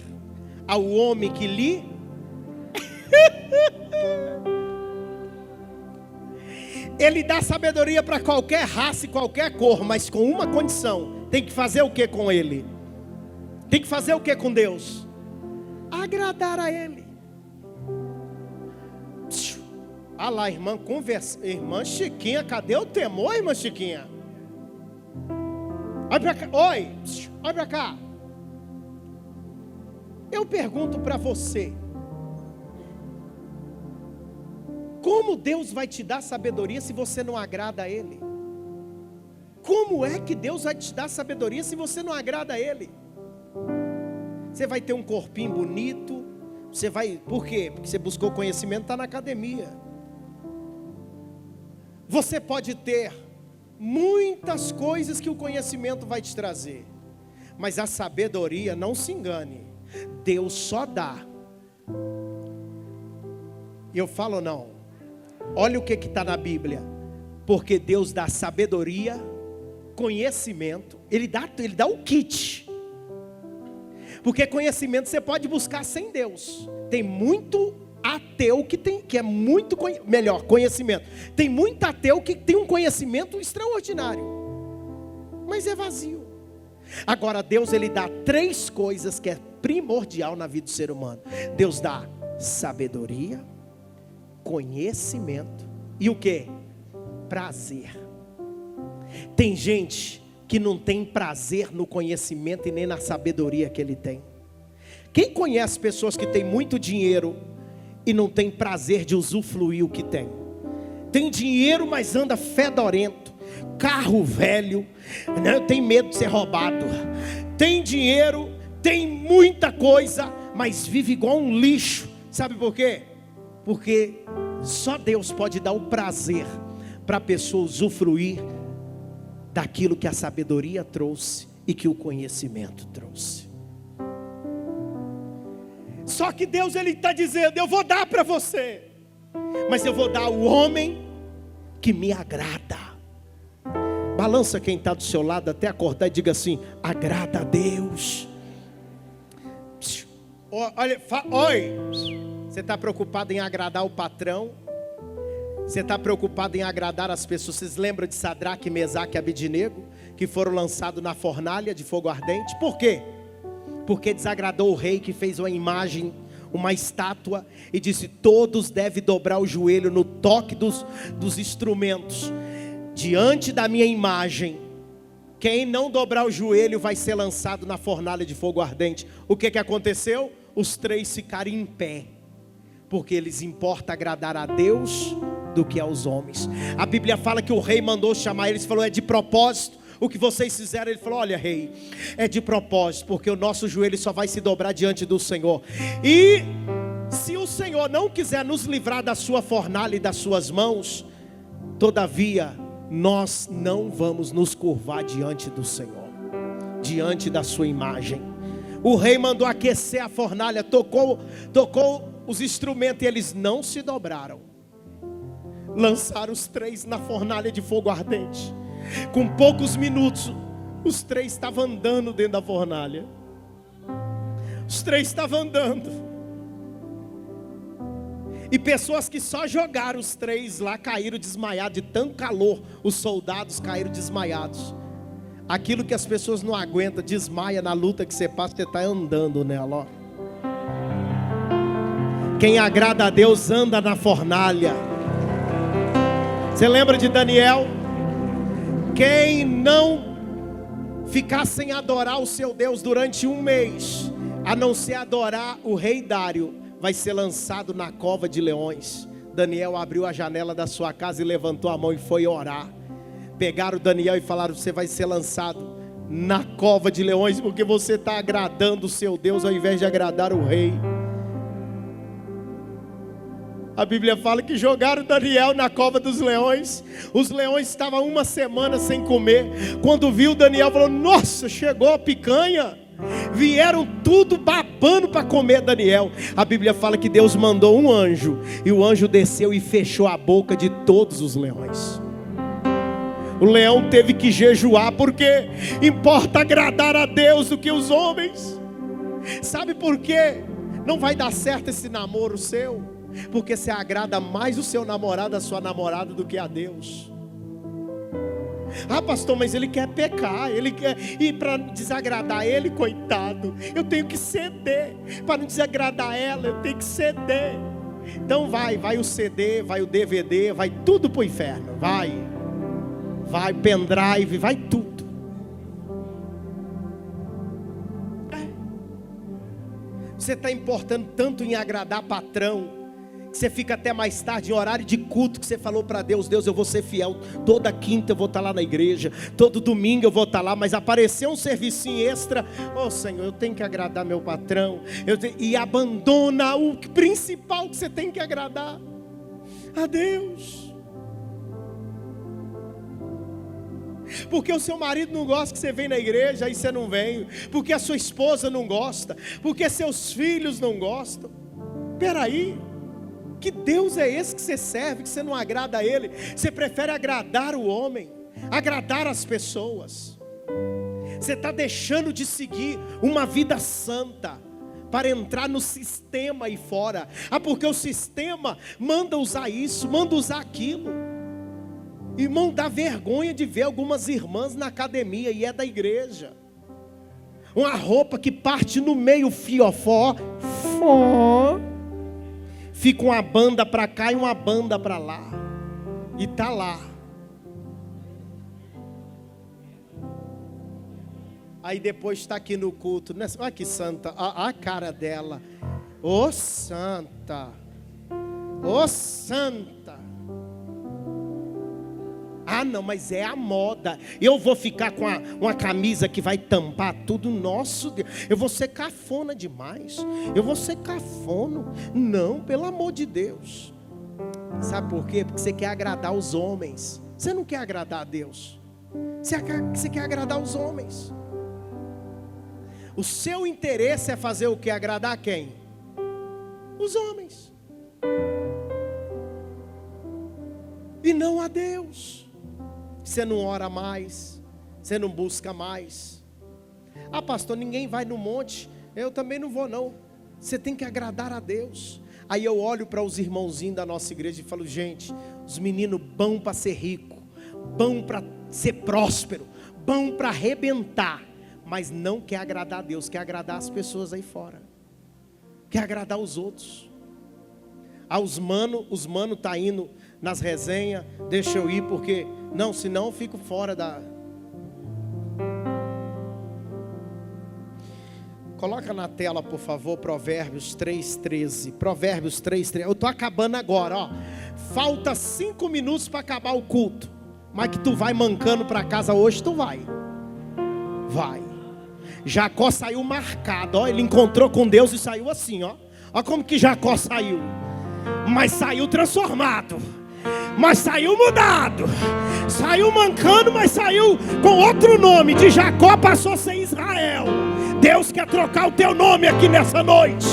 ao homem que lhe Ele dá sabedoria para qualquer raça e qualquer cor, mas com uma condição: tem que fazer o que com ele? Tem que fazer o que com Deus? Agradar a Ele. Ah lá, irmã, conversa. Irmã Chiquinha, cadê o temor, irmã Chiquinha? Olha para cá. Oi, olha para cá. Eu pergunto para você: como Deus vai te dar sabedoria se você não agrada a Ele? Como é que Deus vai te dar sabedoria se você não agrada a Ele? Você vai ter um corpinho bonito. Você vai, por quê? Porque você buscou conhecimento, está na academia. Você pode ter muitas coisas que o conhecimento vai te trazer, mas a sabedoria, não se engane, Deus só dá. E eu falo não. Olha o que está na Bíblia. Porque Deus dá sabedoria, conhecimento. Ele dá o kit. Porque conhecimento você pode buscar sem Deus. Tem muito ateu que é muito melhor conhecimento. Tem muito ateu que tem um conhecimento extraordinário, mas é vazio. Agora Deus, Ele dá 3 coisas que é primordial na vida do ser humano. Deus dá sabedoria, conhecimento e o que? Prazer. Tem gente que não tem prazer no conhecimento e nem na sabedoria que ele tem. Quem conhece pessoas que têm muito dinheiro e não tem prazer de usufruir o que tem? Tem dinheiro, mas anda fedorento, carro velho, né? Tem medo de ser roubado. Tem dinheiro, tem muita coisa, mas vive igual um lixo. Sabe por quê? Porque só Deus pode dar o prazer para a pessoa usufruir daquilo que a sabedoria trouxe e que o conhecimento trouxe. Só que Deus, Ele está dizendo: eu vou dar para você, mas eu vou dar ao homem que me agrada. Balança quem está do seu lado até acordar e diga assim: agrada a Deus. Olha, oi, você está preocupado em agradar o patrão? Você está preocupado em agradar as pessoas? Vocês lembram de Sadraque, Mesaque e Abednego, que foram lançados na fornalha de fogo ardente? Por quê? Porque desagradou o rei, que fez uma imagem, uma estátua, e disse: todos devem dobrar o joelho no toque dos instrumentos, diante da minha imagem. Quem não dobrar o joelho vai ser lançado na fornalha de fogo ardente. O que aconteceu? Os 3 ficaram em pé, porque eles importa agradar a Deus do que aos homens. A Bíblia fala que o rei mandou chamar eles e falou: é de propósito o que vocês fizeram? Ele falou: olha, rei, é de propósito, porque o nosso joelho só vai se dobrar diante do Senhor. E se o Senhor não quiser nos livrar da sua fornalha e das suas mãos, todavia nós não vamos nos curvar diante do Senhor, diante da sua imagem. O rei mandou aquecer a fornalha, tocou os instrumentos, e eles não se dobraram. Lançaram os 3 na fornalha de fogo ardente. Com poucos minutos, os 3 estavam andando dentro da fornalha. Os 3 estavam andando. E pessoas que só jogaram os 3 lá caíram desmaiados de tanto calor. Os soldados caíram desmaiados. Aquilo que as pessoas não aguentam, desmaia na luta que você passa, você está andando nela, ó. Quem agrada a Deus anda na fornalha. Você lembra de Daniel? Quem não ficar sem adorar o seu Deus durante um mês, a não ser adorar o rei Dário, vai ser lançado na cova de leões. Daniel abriu a janela da sua casa e levantou a mão e foi orar. Pegaram Daniel e falaram: você vai ser lançado na cova de leões, porque você está agradando o seu Deus ao invés de agradar o rei. A Bíblia fala que jogaram Daniel na cova dos leões. Os leões estavam uma semana sem comer. Quando viu Daniel, falou: nossa, chegou a picanha. Vieram tudo babando para comer Daniel. A Bíblia fala que Deus mandou um anjo, e o anjo desceu e fechou a boca de todos os leões. O leão teve que jejuar, porque importa agradar a Deus do que os homens. Sabe por quê? Não vai dar certo esse namoro seu, porque você agrada mais o seu namorado, a sua namorada, do que a Deus. Ah, pastor, mas ele quer pecar, ele quer, e para desagradar ele, coitado, eu tenho que ceder. Para não desagradar ela, eu tenho que ceder. Então vai o CD, vai o DVD, vai tudo para o inferno. Vai pendrive, vai tudo. Você está importando tanto em agradar patrão, que você fica até mais tarde em horário de culto, que você falou para Deus: Deus, eu vou ser fiel, toda quinta eu vou estar lá na igreja, todo domingo eu vou estar lá, mas apareceu um servicinho extra, oh Senhor, eu tenho que agradar meu patrão, e abandona o principal que você tem que agradar a Deus. Porque o seu marido não gosta que você vem na igreja, aí você não vem. Porque a sua esposa não gosta, porque seus filhos não gostam. Peraí, que Deus é esse que você serve, que você não agrada a Ele? Você prefere agradar o homem, agradar as pessoas. Você está deixando de seguir uma vida santa para entrar no sistema aí fora. Ah, porque o sistema manda usar isso, manda usar aquilo. Irmão, dá vergonha de ver algumas irmãs na academia, e é da igreja. Uma roupa que parte no meio, fiofó, fica uma banda para cá e uma banda para lá, e tá lá. Aí depois está aqui no culto, né? Olha que santa, a cara dela. Ô santa, ô santa. Ah não, mas é a moda. Eu vou ficar com uma camisa que vai tampar tudo. Nosso Deus, eu vou ser cafona demais. Eu vou ser cafono. Não, pelo amor de Deus. Sabe por quê? Porque você quer agradar os homens. Você não quer agradar a Deus. Você quer agradar os homens. O seu interesse é fazer o que? Agradar quem? Os homens. E não a Deus. Você não ora mais, você não busca mais. Ah, pastor, ninguém vai no monte. Eu também não vou não. Você tem que agradar a Deus. Aí eu olho para os irmãozinhos da nossa igreja e falo: gente, os meninos bom para ser rico, bom para ser próspero, bom para arrebentar, mas não quer agradar a Deus, quer agradar as pessoas aí fora, quer agradar os outros. Ah, os mano tá indo nas resenhas, deixa eu ir porque, não, senão eu fico fora da... Coloca na tela, por favor, Provérbios 3:13. Provérbios 3:13. Eu estou acabando agora, ó. Falta 5 minutos para acabar o culto. Mas que tu vai mancando para casa hoje, tu vai. Vai. Jacó saiu marcado, ó. Ele encontrou com Deus e saiu assim, ó. Ó como que Jacó saiu. Mas saiu transformado. Mas saiu mudado. Saiu mancando, mas saiu com outro nome. De Jacó passou a ser Israel. Deus quer trocar o teu nome aqui nessa noite.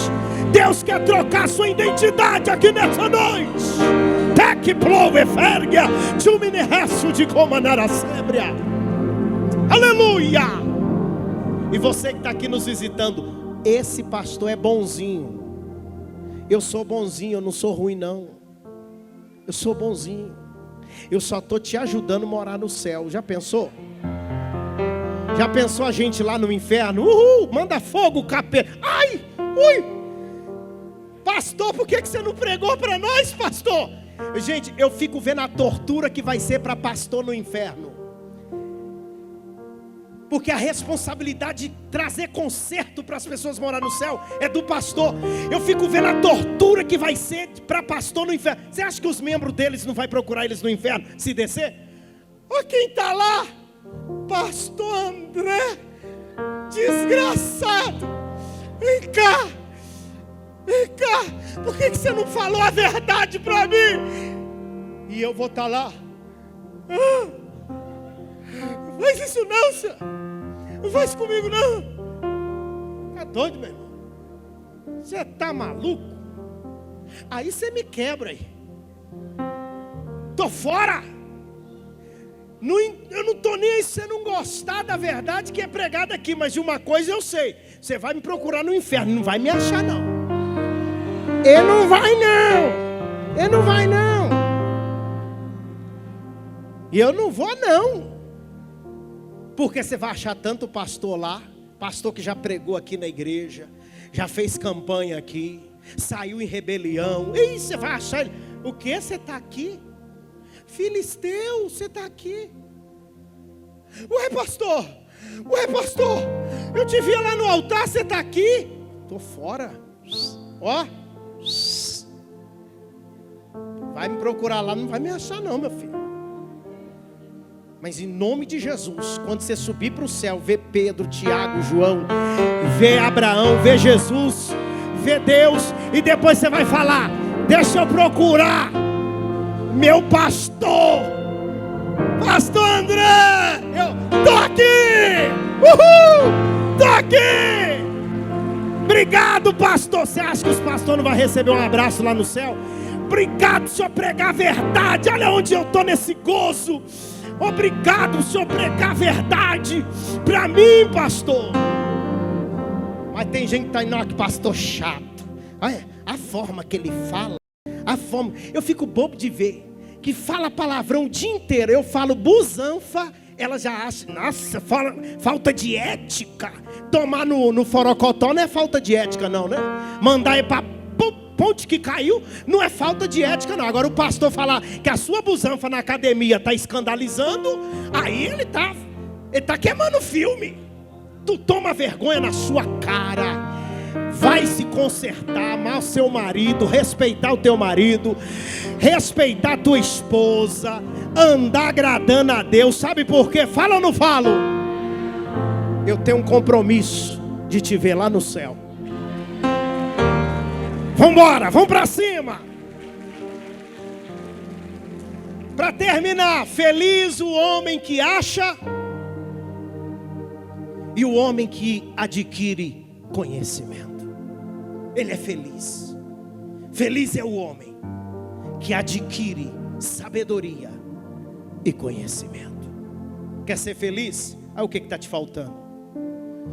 Deus quer trocar a sua identidade aqui nessa noite. Tec plove fergia, tumine resto de comanara sébria. Aleluia! E você que está aqui nos visitando, esse pastor é bonzinho. Eu sou bonzinho, eu não sou ruim não. Eu sou bonzinho. Eu só estou te ajudando a morar no céu. Já pensou? Já pensou a gente lá no inferno? Uhul, manda fogo, capeta. Ai, ui. Pastor, por que você não pregou para nós, pastor? Gente, eu fico vendo a tortura que vai ser para pastor no inferno. Porque a responsabilidade de trazer conserto para as pessoas morar no céu é do pastor. Eu fico vendo a tortura que vai ser para pastor no inferno. Você acha que os membros deles não vai procurar eles no inferno se descer? Olha quem está lá, pastor André, desgraçado. Vem cá, por que você não falou a verdade para mim? E eu vou estar lá. Não faz isso não, senhor. Não faz comigo não. Tá doido, meu irmão? Você tá maluco? Aí você me quebra aí. Tô fora. Eu não tô nem aí se você não gostar da verdade que é pregada aqui. Mas de uma coisa eu sei. Você vai me procurar no inferno. Não vai me achar não. Ele não vai não. Ele não vai não. E eu não vou não. Porque você vai achar tanto pastor lá, pastor que já pregou aqui na igreja, já fez campanha aqui, saiu em rebelião. E você vai achar ele, o que? Você está aqui? Filisteu, você está aqui? Ué pastor, eu te via lá no altar, você está aqui? Estou fora. Ó, vai me procurar lá, não vai me achar não, meu filho. Mas em nome de Jesus, quando você subir para o céu, ver Pedro, Tiago, João, ver Abraão, ver Jesus, ver Deus, e depois você vai falar, deixa eu procurar meu pastor, pastor André, eu tô aqui, tô aqui, obrigado pastor. Você acha que os pastores não vão receber um abraço lá no céu? Obrigado, Senhor, pregar a verdade, olha onde eu estou nesse gozo. Obrigado, Senhor, pregar a verdade para mim, pastor. Mas tem gente que está indo, que pastor chato. Olha, a forma que ele fala, a forma, eu fico bobo de ver, que fala palavrão o dia inteiro. Eu falo busanfa, ela já acha, nossa, falta de ética. Tomar no forocotó não é falta de ética não, né? Mandar ir para ponte que caiu, não é falta de ética não. Agora o pastor falar que a sua busanfa na academia está escandalizando, aí ele tá queimando filme. Tu toma vergonha na sua cara. Vai se consertar, amar o seu marido, respeitar o teu marido, respeitar a tua esposa, andar agradando a Deus. Sabe por quê? Fala ou não falo? Eu tenho um compromisso de te ver lá no céu. Vambora, vamos para cima. Para terminar, feliz o homem que acha e o homem que adquire conhecimento. Ele é feliz. Feliz é o homem que adquire sabedoria e conhecimento. Quer ser feliz? Aí o que está te faltando?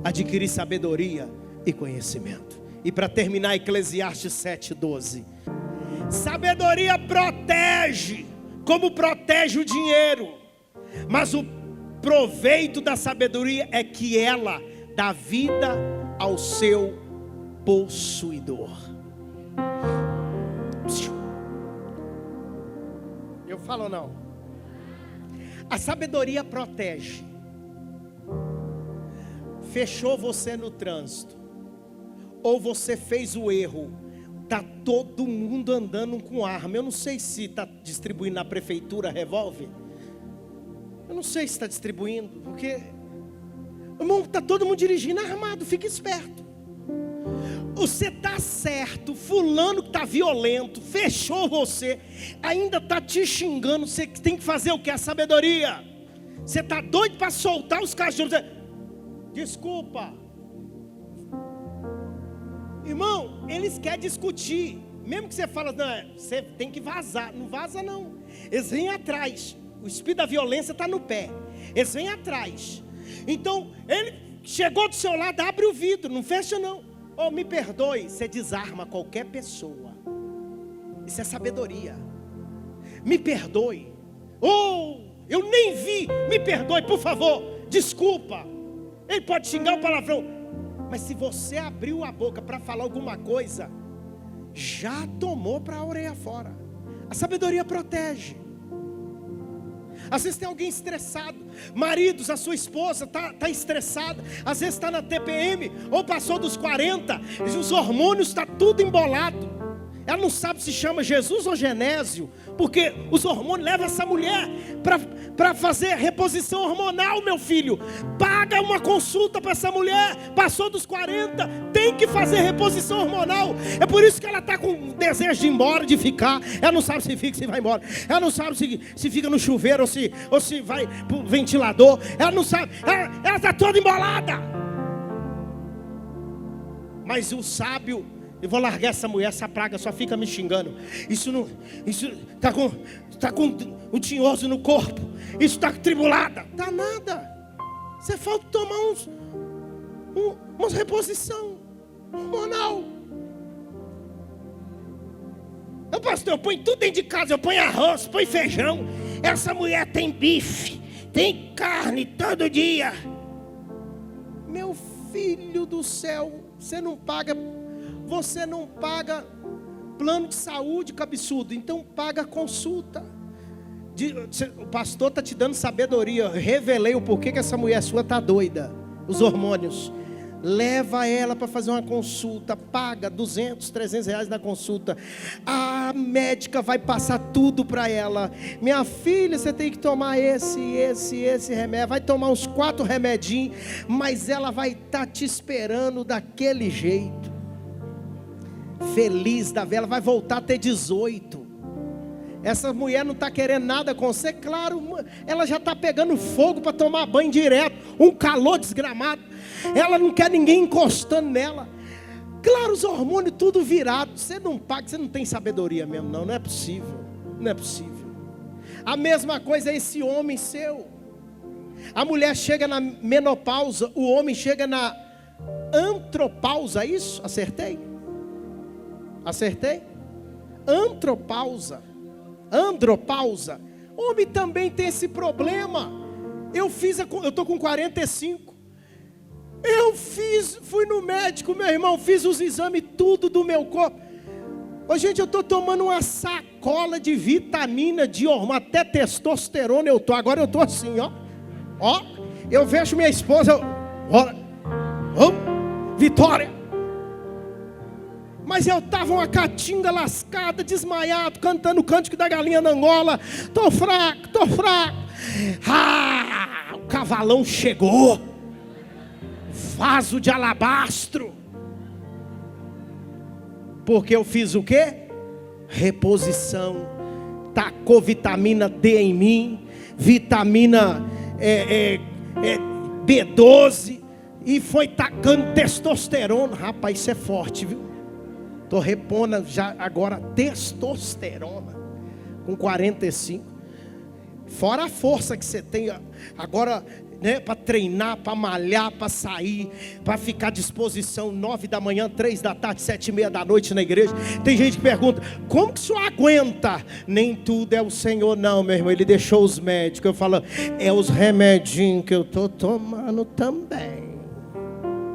Adquirir sabedoria e conhecimento. E para terminar, Eclesiastes 7:12. Sabedoria protege, como protege o dinheiro. Mas o proveito da sabedoria é que ela dá vida ao seu possuidor. Eu falo ou não? A sabedoria protege. Fechou você no trânsito, ou você fez o erro, está todo mundo andando com arma. Eu não sei se está distribuindo na prefeitura revólver. Eu não sei se está distribuindo, porque, irmão, está todo mundo dirigindo armado. Fica esperto. Você está certo, fulano que está violento, fechou você, ainda está te xingando. Você tem que fazer o que? A sabedoria. Você está doido para soltar os cachorros. Desculpa. Irmão, eles querem discutir. Mesmo que você fala, não, você tem que vazar. Não vaza não. Eles vêm atrás. O espírito da violência está no pé. Eles vêm atrás. Então, ele chegou do seu lado, abre o vidro, não fecha não. Oh, me perdoe, você desarma qualquer pessoa. Isso é sabedoria. Me perdoe. Oh, eu nem vi, me perdoe, por favor, desculpa. Ele pode xingar o palavrão, mas se você abriu a boca para falar alguma coisa, já tomou para a orelha fora. A sabedoria protege. Às vezes tem alguém estressado. Maridos, a sua esposa está estressada. Às vezes está na TPM, ou passou dos 40, e os hormônios estão tudo embolado. Ela não sabe se chama Jesus ou Genésio, porque os hormônios levam essa mulher para fazer reposição hormonal, meu filho. Paga uma consulta para essa mulher. Passou dos 40, tem que fazer reposição hormonal. É por isso que ela está com desejo de ir embora, de ficar. Ela não sabe se fica, se vai embora. Ela não sabe se fica no chuveiro ou se vai para o ventilador. Ela não sabe. Ela está toda embolada. Mas o sábio: eu vou largar essa mulher, essa praga só fica me xingando. Isso está com um tinhoso no corpo. Isso está tribulada. Tá nada. Você falta tomar umas reposição hormonal. Pastor, eu ponho tudo dentro de casa. Eu ponho arroz, ponho feijão. Essa mulher tem bife, tem carne todo dia. Meu filho do céu, você não paga plano de saúde, cabeçudo. Então paga consulta. O pastor está te dando sabedoria. Eu revelei o porquê que essa mulher sua está doida. Os hormônios. Leva ela para fazer uma consulta. Paga 200, 300 reais na consulta. A médica vai passar tudo para ela. Minha filha, você tem que tomar esse remédio. Vai tomar uns 4 remedinhos. Mas ela vai estar te esperando daquele jeito. Feliz da vela, vai voltar a ter 18. Essa mulher não está querendo nada com você. Claro, ela já está pegando fogo para tomar banho direto. Um calor desgramado. Ela não quer ninguém encostando nela. Claro, os hormônios tudo virado. Você não paga, você não tem sabedoria mesmo não. Não é possível. Não é possível. A mesma coisa é esse homem seu. A mulher chega na menopausa, o homem chega na antropausa. Isso? Acertei? Andropausa. Homem também tem esse problema. Eu estou com 45. Fui no médico, meu irmão, fiz os exames tudo do meu corpo. Ô, gente, eu estou tomando uma sacola de vitamina, de hormônio, até testosterona agora eu estou assim, ó. Eu vejo minha esposa, Vitória. Mas eu estava uma catinga lascada, desmaiado, cantando o cântico da galinha da Angola. Tô fraco. O cavalão chegou. Vaso de alabastro. Porque eu fiz o quê? Reposição. Tacou vitamina D em mim. Vitamina B12. E foi tacando testosterona. Rapaz, isso é forte, viu? Estou repondo já agora testosterona com 45. Fora a força que você tem agora, né, para treinar, para malhar, para sair, para ficar à disposição 9 da manhã, 3 da tarde, 7:30 da noite na igreja. Tem gente que pergunta: como que o senhor aguenta? Nem tudo é o Senhor não, meu irmão. Ele deixou os médicos. Eu falo: é os remedinhos que eu estou tomando também.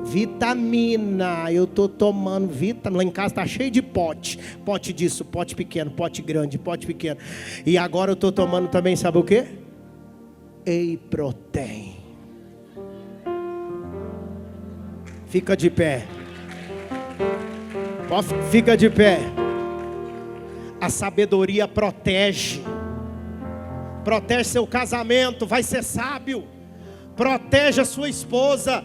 Vitamina, eu estou tomando vitamina. Lá em casa está cheio de pote. Pote disso, pote pequeno, pote grande, pote pequeno. E agora eu estou tomando também, sabe o que? Whey Protein. Fica de pé. Fica de pé. A sabedoria protege. Protege seu casamento, vai ser sábio. Protege a sua esposa.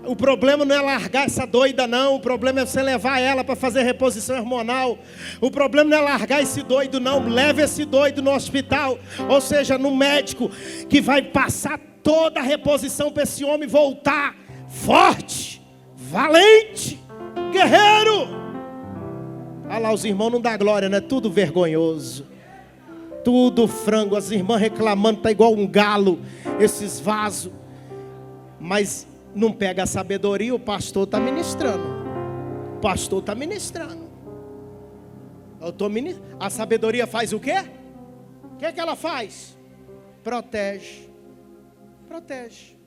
O problema não é largar essa doida não. O problema é você levar ela para fazer reposição hormonal. O problema não é largar esse doido não. Leve esse doido no hospital. Ou seja, no médico, que vai passar toda a reposição para esse homem voltar forte, valente, guerreiro. Olha lá, os irmãos não dão glória, né? Tudo vergonhoso. Tudo frango. As irmãs reclamando, tá igual um galo esses vasos. Mas não pega a sabedoria, o pastor está ministrando. O pastor está ministrando. A sabedoria faz o quê? O que é que ela faz? Protege. Protege.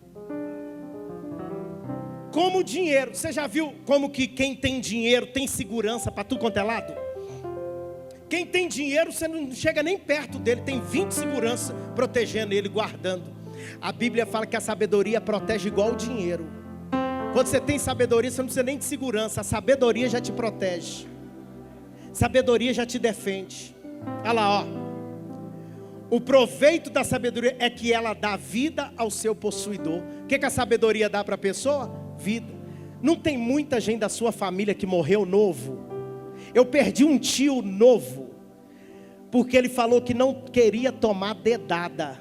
Como o dinheiro. Você já viu como que quem tem dinheiro tem segurança para tudo quanto é lado? Quem tem dinheiro, você não chega nem perto dele, tem 20 segurança protegendo ele, guardando. A Bíblia fala que a sabedoria protege igual o dinheiro. Quando você tem sabedoria, você não precisa nem de segurança, a sabedoria já te protege. Sabedoria já te defende. Olha lá, ó. O proveito da sabedoria é que ela dá vida ao seu possuidor. O que a sabedoria dá para a pessoa? Vida. Não tem muita gente da sua família que morreu novo? Eu perdi um tio novo, porque ele falou que não queria tomar dedada.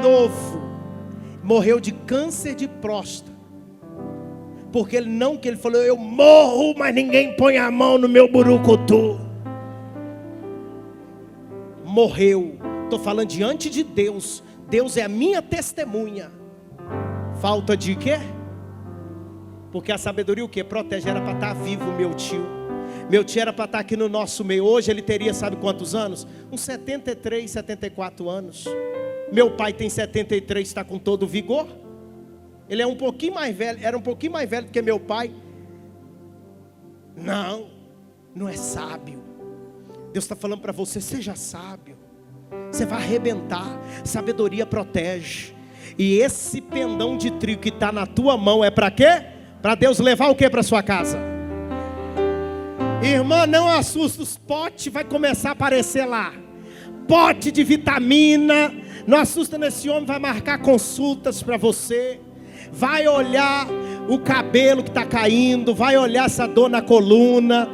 Novo, morreu de câncer de próstata, porque ele falou, eu morro, mas ninguém põe a mão no meu burucutu. Morreu. Estou falando diante de Deus. Deus é a minha testemunha. Falta de quê? Porque a sabedoria o quê? Protege. Era para estar vivo meu tio. Meu tio era para estar aqui no nosso meio. Hoje ele teria sabe quantos anos? Uns 73, 74 anos. Meu pai tem 73, está com todo o vigor. Ele é um pouquinho mais velho. Era um pouquinho mais velho do que meu pai. Não é sábio. Deus está falando para você, seja sábio. Você vai arrebentar. Sabedoria protege. E esse pendão de trigo que está na tua mão é para quê? Para Deus levar o quê para sua casa? Irmã, não assusta, os potes vai começar a aparecer lá. Pote de vitamina. Não assusta nesse homem, vai marcar consultas para você. Vai olhar o cabelo que está caindo. Vai olhar essa dor na coluna.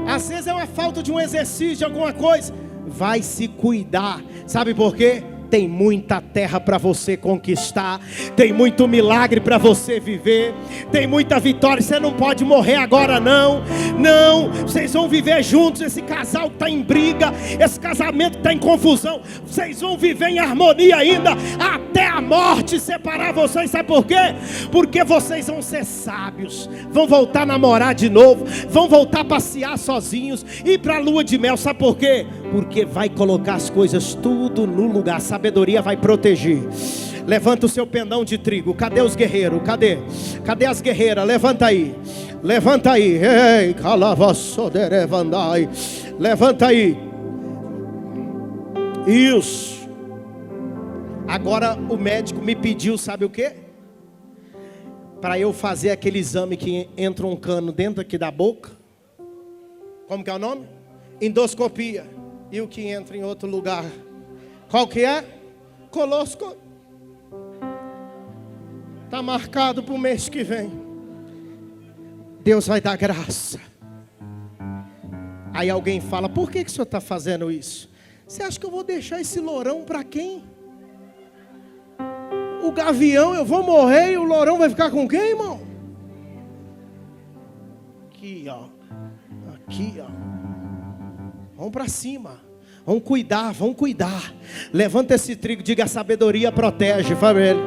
Às vezes é uma falta de um exercício, de alguma coisa. Vai se cuidar. Sabe por quê? Tem muita terra para você conquistar. Tem muito milagre para você viver. Tem muita vitória. Você não pode morrer agora não. Não, vocês vão viver juntos. Esse casal que está em briga, esse casamento que está em confusão, vocês vão viver em harmonia ainda, até a morte separar vocês. Sabe por quê? Porque vocês vão ser sábios. Vão voltar a namorar de novo. Vão voltar a passear sozinhos. Ir para a lua de mel. Sabe por quê? Porque vai colocar as coisas tudo no lugar. Sabedoria vai proteger. Levanta o seu pendão de trigo. Cadê os guerreiros? Cadê as guerreiras? Levanta aí. Levanta aí. Ei, calavaçoderevandai. Levanta aí. Isso. Agora o médico me pediu, sabe o quê? Para eu fazer aquele exame que entra um cano dentro aqui da boca. Como que é o nome? Endoscopia. E o que entra em outro lugar? Qual que é? Colosco. Está marcado para o mês que vem. Deus vai dar graça. Aí alguém fala, por que o senhor está fazendo isso? Você acha que eu vou deixar esse lourão para quem? O gavião, eu vou morrer e o lourão vai ficar com quem, irmão? Aqui, ó. Aqui, ó. Vamos para cima. Vamos cuidar. Levanta esse trigo, diga, a sabedoria protege. Fala ele.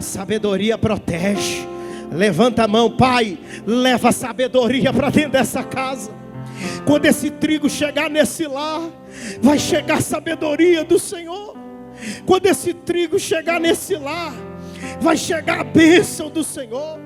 Sabedoria protege. Levanta a mão, Pai. Leva a sabedoria para dentro dessa casa. Quando esse trigo chegar nesse lar, vai chegar a sabedoria do Senhor. Quando esse trigo chegar nesse lar, vai chegar a bênção do Senhor.